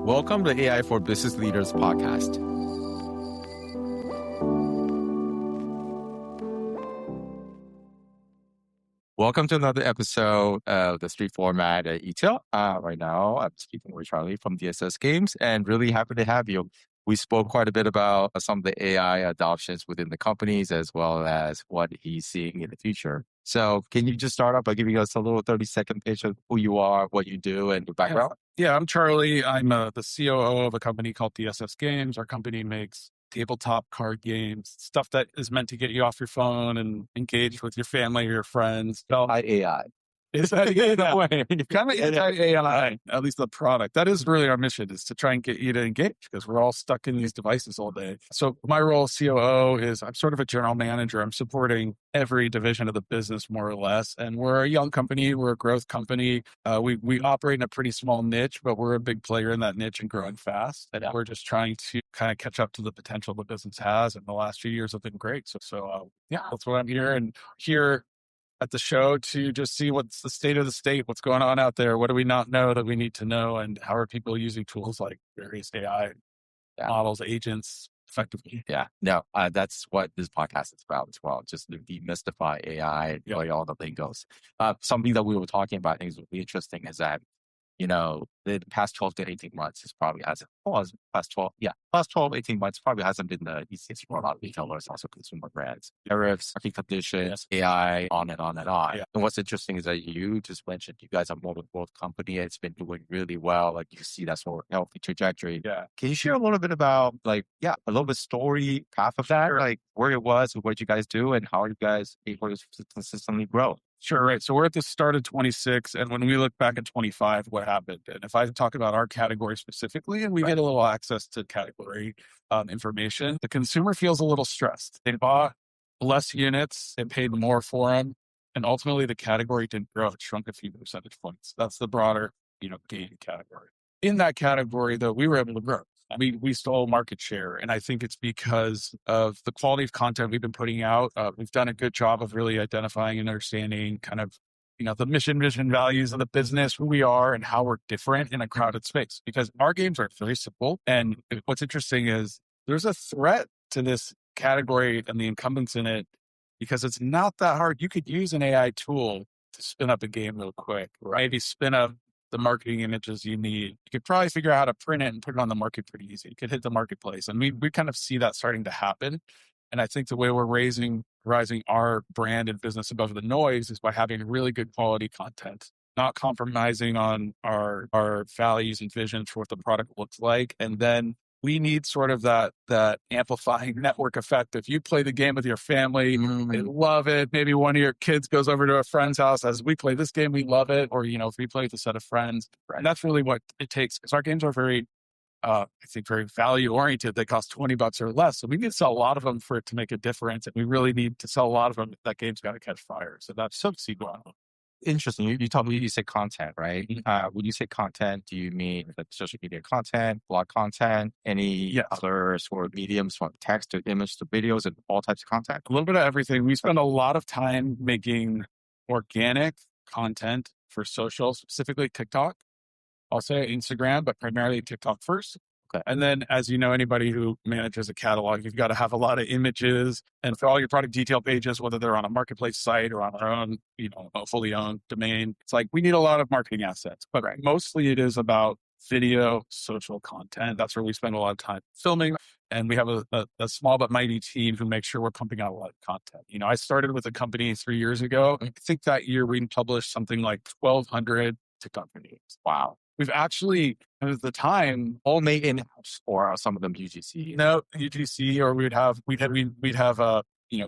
Welcome to AI for Business Leaders podcast. Welcome to another episode of the street format at eTail. Right now, I'm speaking with Charlie from DSS Games and really happy to have you. We spoke quite a bit about some of the AI adoptions within the companies as well as what he's seeing in the future. So can you just start off by giving us a little 30-second pitch of who you are, what you do, and your background? Yeah, I'm Charlie. I'm the COO of a company called DSS Games. Our company makes tabletop card games, stuff that is meant to get you off your phone and engage with your family or your friends. AI. It's that way. Kind of anti-AI, at least the product. That is really our mission, is to try and get you to engage because we're all stuck in these devices all day. So my role as COO is I'm sort of a general manager. I'm supporting every division of the business more or less. And we're a young company. We're a growth company. We operate in a pretty small niche, but we're a big player in that niche and growing fast. And we're just trying to kind of catch up to the potential the business has. And the last few years have been great. So that's what I'm here. And here at the show to just see what's the state of the state, what's going on out there, what do we not know that we need to know, and how are people using tools like various AI models, agents effectively. That's what this podcast is about as well, just to demystify AI and really all the lingos. Something that we were talking about, I think is really interesting, is that the past 12 to 18 months is probably past 12, 18 months probably hasn't been the easiest for a lot of retailers, also consumer brands. Tariffs, market conditions, AI, on and on and on. Yeah. And what's interesting is that you just mentioned you guys are more of a growth company. It's been doing really well. Like you see that sort of healthy trajectory. Yeah. Can you share a little bit about a little bit story path of that, like where it was, what you guys do, and how are you guys able to consistently grow? Sure, right. So we're at the start of 26, and when we look back at 25, what happened? And if I talk about our category specifically, and we get a little access to category information, the consumer feels a little stressed. They bought less units and paid more for them, and ultimately the category didn't grow. It shrunk a few percentage points. That's the broader, game category. In that category, though, we were able to grow. We stole market share, and I think it's because of the quality of content we've been putting out. We've done a good job of really identifying and understanding kind of, the mission, vision, values of the business, who we are, and how we're different in a crowded space. Because our games are very simple, and what's interesting is there's a threat to this category and the incumbents in it because it's not that hard. You could use an AI tool to spin up a game real quick, right? Maybe spin up the marketing images you need. You could probably figure out how to print it and put it on the market pretty easy. You could hit the marketplace. And we kind of see that starting to happen. And I think the way we're rising our brand and business above the noise is by having really good quality content, not compromising on our values and visions for what the product looks like. And then we need sort of that amplifying network effect. If you play the game with your family, they love it. Maybe one of your kids goes over to a friend's house as we play this game, we love it. Or, if we play with a set of friends, and that's really what it takes. Because our games are very, I think, very value oriented. They cost $20 or less. So we need to sell a lot of them for it to make a difference. And we really need to sell a lot of them. That game's got to catch fire. So that's so sequel. Interesting. You say content, right? When you say content, do you mean social media content, blog content, any other sort of mediums from text to image to videos and all types of content? A little bit of everything. We spend a lot of time making organic content for social, specifically TikTok. I'll say Instagram, but primarily TikTok first. Okay. And then, as you know, anybody who manages a catalog, you've got to have a lot of images. And for all your product detail pages, whether they're on a marketplace site or on our own, a fully owned domain, it's like we need a lot of marketing assets. But mostly it is about video, social content. That's where we spend a lot of time filming. And we have a small but mighty team who makes sure we're pumping out a lot of content. I started with a company 3 years ago. I think that year we published something like 1,200 TikTok videos. Wow. We've actually, at the time, all made in-house, or some of them UGC. No, UGC, or we'd have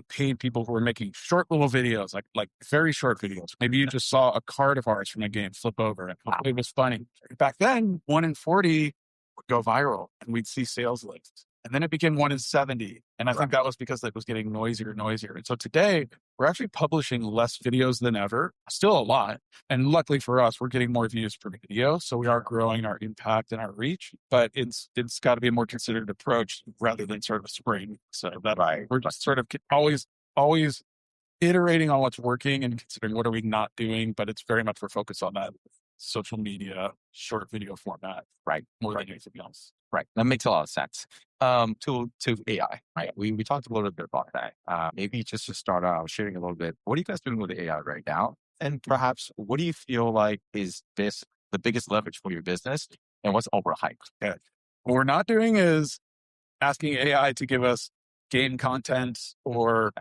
paid people who were making short little videos, like very short videos. Maybe you just saw a card of ours from a game flip over, and it was funny. Back then, 1 in 40 would go viral, and we'd see sales lifts. And then it became 1 in 70. And I think that was because it was getting noisier and noisier. And so today, we're actually publishing less videos than ever, still a lot. And luckily for us, we're getting more views per video. So we are growing our impact and our reach, but it's got to be a more considered approach rather than sort of a spring. So we're just sort of always iterating on what's working and considering what are we not doing, but it's very much we're focused on that social media, short video format, Right. more Right. than anything else. Right. That makes a lot of sense. To AI, right? We talked a little bit about that. Maybe just to start out sharing a little bit, what are you guys doing with AI right now? And perhaps what do you feel like is the biggest leverage for your business and what's overhyped? Okay. What we're not doing is asking AI to give us game content or,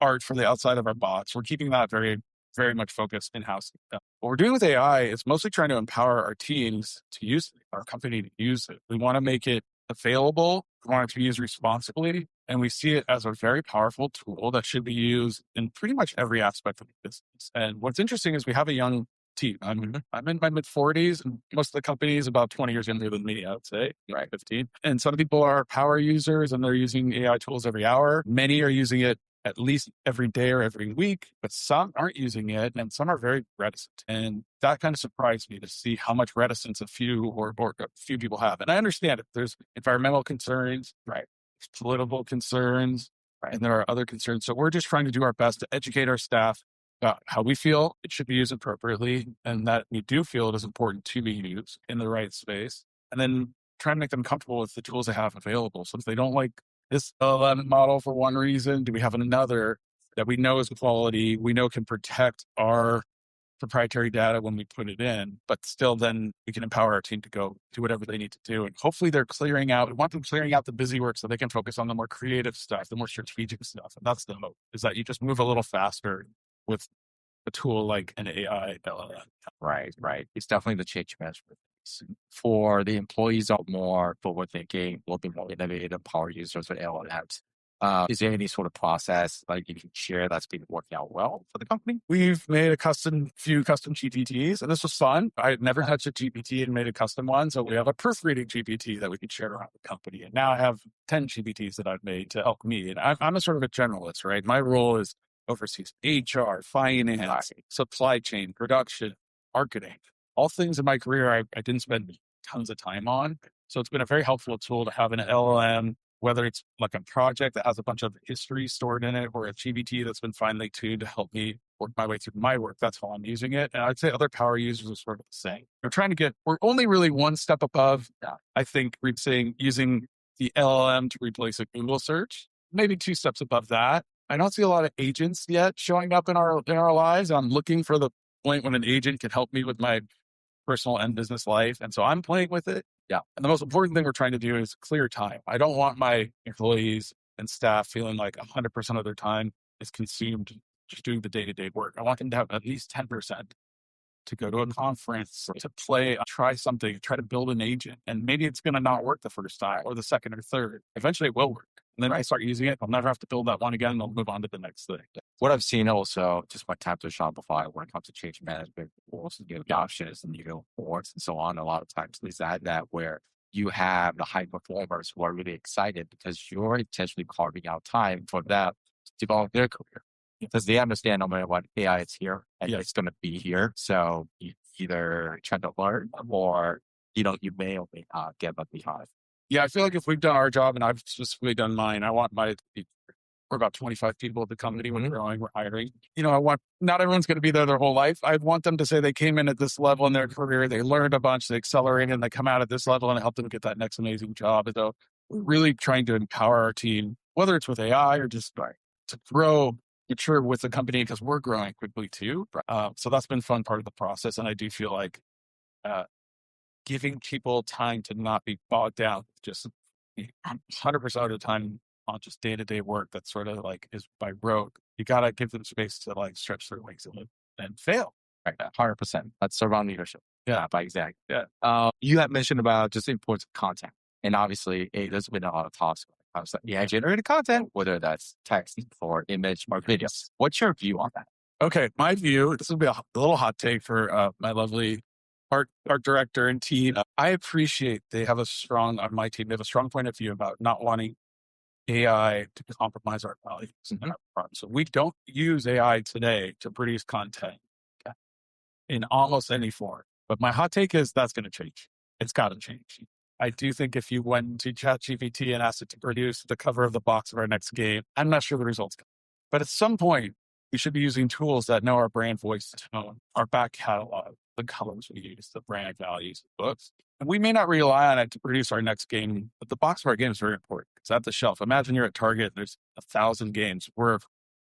art from the outside of our bots. We're keeping that very, very much focused in-house. What we're doing with AI is mostly trying to empower our teams to use it, our company to use it. We want to make it available. We want it to be used responsibly. And we see it as a very powerful tool that should be used in pretty much every aspect of the business. And what's interesting is we have a young team. I'm in my mid 40s, and most of the company is about 20 years younger than me, I would say, right? 15. And some people are power users and they're using AI tools every hour. Many are using it at least every day or every week, but some aren't using it and some are very reticent. And that kind of surprised me to see how much reticence a few or a few people have. And I understand it. There's environmental concerns, right? There's political concerns, right? And there are other concerns. So we're just trying to do our best to educate our staff about how we feel it should be used appropriately and that we do feel it is important to be used in the right space. And then try to make them comfortable with the tools they have available. So if they don't like this LLM model for one reason, do we have another that we know is quality, we know can protect our proprietary data when we put it in, but still then we can empower our team to go do whatever they need to do. And hopefully we want them clearing out the busy work so they can focus on the more creative stuff, the more strategic stuff. And that's the hope, is that you just move a little faster with a tool like an AI LLM. Right. It's definitely the change management. For the employees are more forward thinking, a little bit more innovative power users with LLMs. Is there any sort of process like you can share that's been working out well for the company? We've made few custom GPTs, and this was fun. I had never touched a GPT and made a custom one. So we have a proofreading GPT that we can share around the company. And now I have 10 GPTs that I've made to help me. And I'm a sort of a generalist, right? My role is oversees HR, finance, supply chain, production, marketing, all things in my career I didn't spend tons of time on. So it's been a very helpful tool to have an LLM, whether it's like a project that has a bunch of history stored in it or a GPT that's been finely tuned to help me work my way through my work. That's how I'm using it. And I'd say other power users are sort of the same. We're only really one step above, I think, using the LLM to replace a Google search, maybe two steps above that. I don't see a lot of agents yet showing up in our lives. I'm looking for the point when an agent can help me with my personal and business life. And so I'm playing with it. Yeah. And the most important thing we're trying to do is clear time. I don't want my employees and staff feeling like 100% of their time is consumed just doing the day-to-day work. I want them to have at least 10% to go to a conference, to play, try something, try to build an agent. And maybe it's going to not work the first time or the second or third. Eventually it will work. And then I start using it. I'll never have to build that one again. And I'll move on to the next thing. What I've seen also, just my time to Shopify when it comes to change management, also new options and new boards and so on, a lot of times is that where you have the high performers who are really excited because you're intentionally carving out time for them to develop their career. Because they understand no matter what, AI is here and it's going to be here. So you either try to learn or, you may or may not get left behind. Yeah, I feel like if we've done our job and I've specifically done mine, we're about 25 people at the company. We're growing, we're hiring. Not everyone's going to be there their whole life. I want them to say they came in at this level in their career, they learned a bunch, they accelerated, and they come out at this level and help them get that next amazing job. And so we're really trying to empower our team, whether it's with AI or just to grow, mature with the company because we're growing quickly too. So that's been a fun part of the process. And I do feel like giving people time to not be bogged down just 100% of the time on just day-to-day work that sort of is by rote. You got to give them space to stretch their wings and fail. Right, 100%. That's around leadership. Yeah, by exactly. Yeah. You have mentioned about just the importance of content. And obviously, there's been a lot of talks about generated content, whether that's text or image or videos. What's your view on that? Okay, my view, this will be a little hot take for my lovely art director and team. I appreciate on my team, they have a strong point of view about not wanting AI to compromise our values. So we don't use AI today to produce content in almost any form. But my hot take is that's going to change. It's got to change. I do think if you went to ChatGPT and asked it to produce the cover of the box of our next game, I'm not sure the results come. But at some point, we should be using tools that know our brand voice, tone, our back catalog, the colors we use, the brand values of books. And we may not rely on it to produce our next game, but the box of our game is very important. It's at the shelf. Imagine you're at Target, there's 1,000 games. We're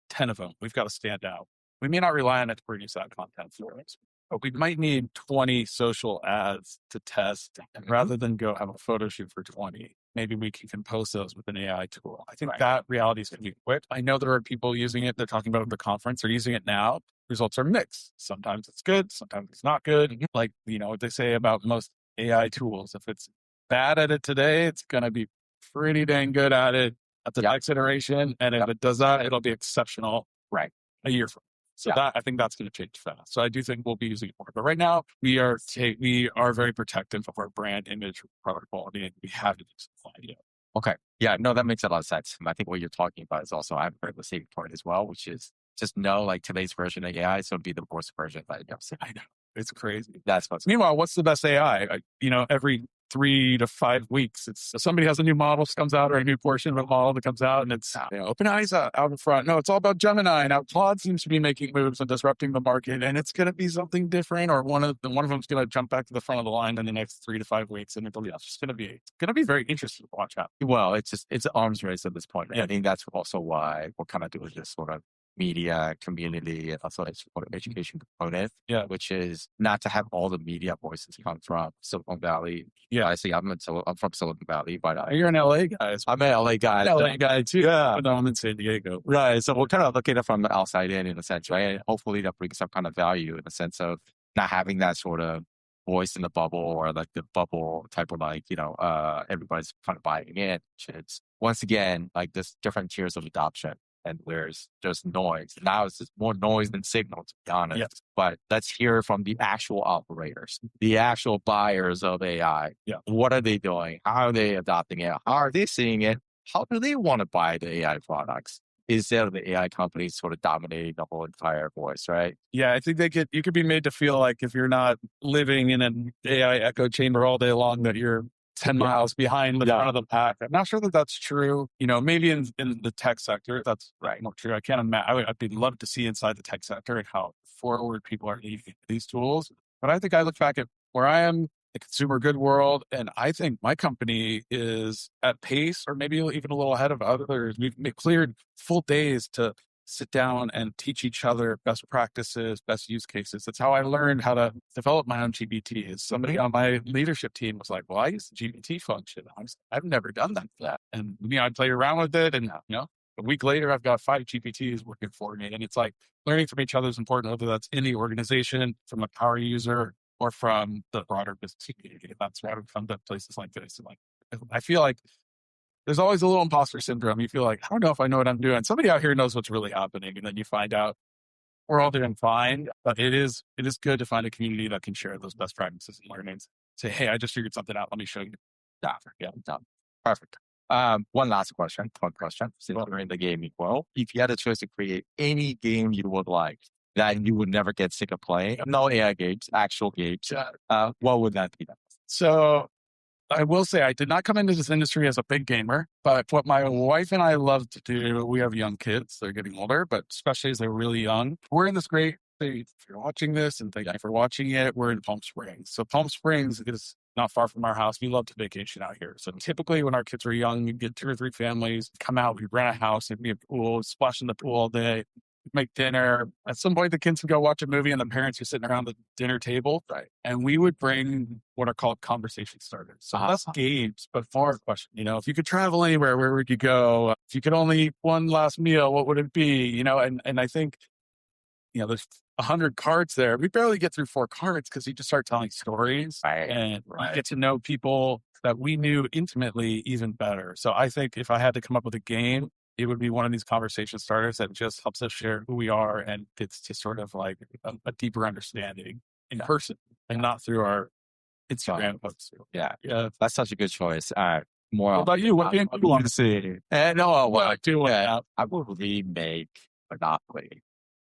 10 of them. We've got to stand out. We may not rely on it to produce that content for us, but we might need 20 social ads to test. And rather than go have a photo shoot for 20, maybe we can compose those with an AI tool. I think that reality is going to be quick. I know there are people using it. They're talking about it at the conference. They're using it now. Results are mixed. Sometimes it's good. Sometimes it's not good. Like, what they say about most AI tools. If it's bad at it today, it's going to be pretty dang good at it at the next iteration. And if it does that, it'll be exceptional a year from now. So that, I think that's going to change fast. So I do think we'll be using it more. But right now, we are very protective of our brand image, product quality, and we have to do something. Okay. Yeah, no, that makes a lot of sense. I think what you're talking about is also, I've heard the same point as well, which is just know like today's version of AI, so it'll be the worst version that you've seen. I know. It's crazy. That's what's Meanwhile, what's the best AI? Every 3 to 5 weeks, somebody has a new model that comes out or a new portion of a model that comes out, and it's OpenAI's out in front. No, it's all about Gemini. Now Claude seems to be making moves and disrupting the market, and it's going to be something different, or one of them's going to jump back to the front of the line in the next 3 to 5 weeks, and it's just going to be very interesting to watch out. Well, it's an arms race at this point. I think that's also why we're kind of doing this sort of media community and also education component, which is not to have all the media voices come from Silicon Valley. Yeah, I see. I'm from Silicon Valley, but you're an LA guy. I'm an LA guy. LA guy too. Yeah, but I'm in San Diego. Right. So we're kind of looking at it from the outside in a sense, right? And hopefully that brings some kind of value in the sense of not having that sort of voice in the bubble or like the bubble type of everybody's kind of buying in. It's once again like this different tiers of adoption. And there's just noise. Now it's just more noise than signal, to be honest. Yes. But let's hear from the actual operators, the actual buyers of AI. Yeah. What are they doing? How are they adopting it? How are they seeing it? How do they want to buy the AI products? Instead of the AI companies sort of dominating the whole entire voice, right? Yeah, I think you could be made to feel like if you're not living in an AI echo chamber all day long, that you're 10 miles behind the front of the pack. I'm not sure that that's true. Maybe in the tech sector, that's more true. I can't imagine. I'd love to see inside the tech sector and how forward people are using these tools. But I think I look back at where I am, the consumer good world, and I think my company is at pace or maybe even a little ahead of others. We've cleared full days to sit down and teach each other best practices, best use cases. That's how I learned how to develop my own GPTs. Somebody on my leadership team was like, well, I use the GPT function. I've never done that. And, I play around with it. And, a week later, I've got 5 GPTs working for me. And it's like learning from each other is important, whether that's in the organization, from a power user, or from the broader business community. That's why I've come to places like this. And I feel like there's always a little imposter syndrome. You feel like, I don't know if I know what I'm doing. Somebody out here knows what's really happening. And then you find out we're all doing fine. But it is good to find a community that can share those best practices and learnings. Say, hey, I just figured something out. Let me show you. Yeah, done. Perfect. One last question. Since we're in the gaming world, if you had a choice to create any game you would like that you would never get sick of playing, no AI games, actual games, what would that be? So I will say I did not come into this industry as a big gamer, but what my wife and I love to do, we have young kids. They're getting older, but especially as they're really young, we're in this great state. If you're watching this, and thank you for watching it, we're in Palm Springs. So Palm Springs is not far from our house. We love to vacation out here. So typically when our kids were young, we'd get 2 or 3 families, come out, we'd rent a house, and we have a pool, splash in the pool all day, make dinner. At some point, the kids would go watch a movie and the parents are sitting around the dinner table. Right. And we would bring what are called conversation starters. So less games, but more question. If you could travel anywhere, where would you go? If you could only eat one last meal, what would it be? And I think, there's 100 cards there. We barely get through 4 cards because you just start telling stories and you get to know people that we knew intimately even better. So I think if I had to come up with a game, it would be one of these conversation starters that just helps us share who we are. And it's just sort of like a deeper understanding in person and not through our Instagram posts. Yeah. That's such a good choice. What about you? What game do you want to see? I would remake Monopoly.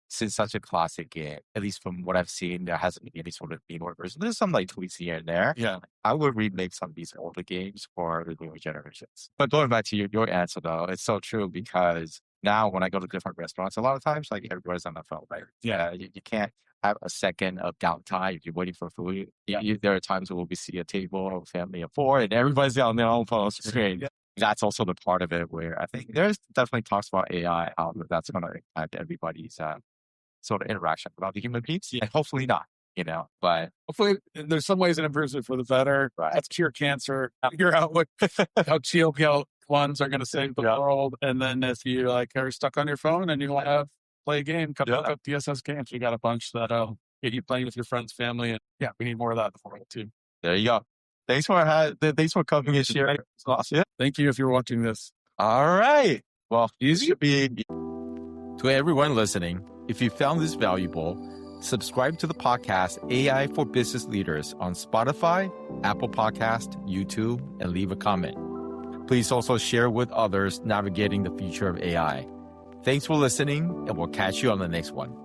Since such a classic game, at least from what I've seen, there hasn't been any sort of newer version. There's some like tweaks here and there. Yeah. I would remake some of these older games for the newer generations. But going back to your answer though, it's so true because now when I go to different restaurants, a lot of times like everybody's on the phone, right? Yeah. You can't have a second of downtime if you're waiting for food. There are times where we see a table of family of 4 and everybody's on their own phone screen. Yeah. That's also the part of it where I think there's definitely talks about AI, how that's going to impact everybody's sort of interaction about the human beings. And hopefully not, but hopefully there's some ways it improves it for the better. Right. Let's cure cancer, figure out how GLP-1s are going to save the world. And then if you are stuck on your phone and you want to play a game, come look up DSS Games. We got a bunch that'll get you playing with your friends, family. And we need more of that in the world too. There you go. Thanks for coming and sharing. Awesome. Thank you if you're watching this. All right. Well, easy to be. To everyone listening, if you found this valuable, subscribe to the podcast AI for Business Leaders on Spotify, Apple Podcast, YouTube, and leave a comment. Please also share with others navigating the future of AI. Thanks for listening, and we'll catch you on the next one.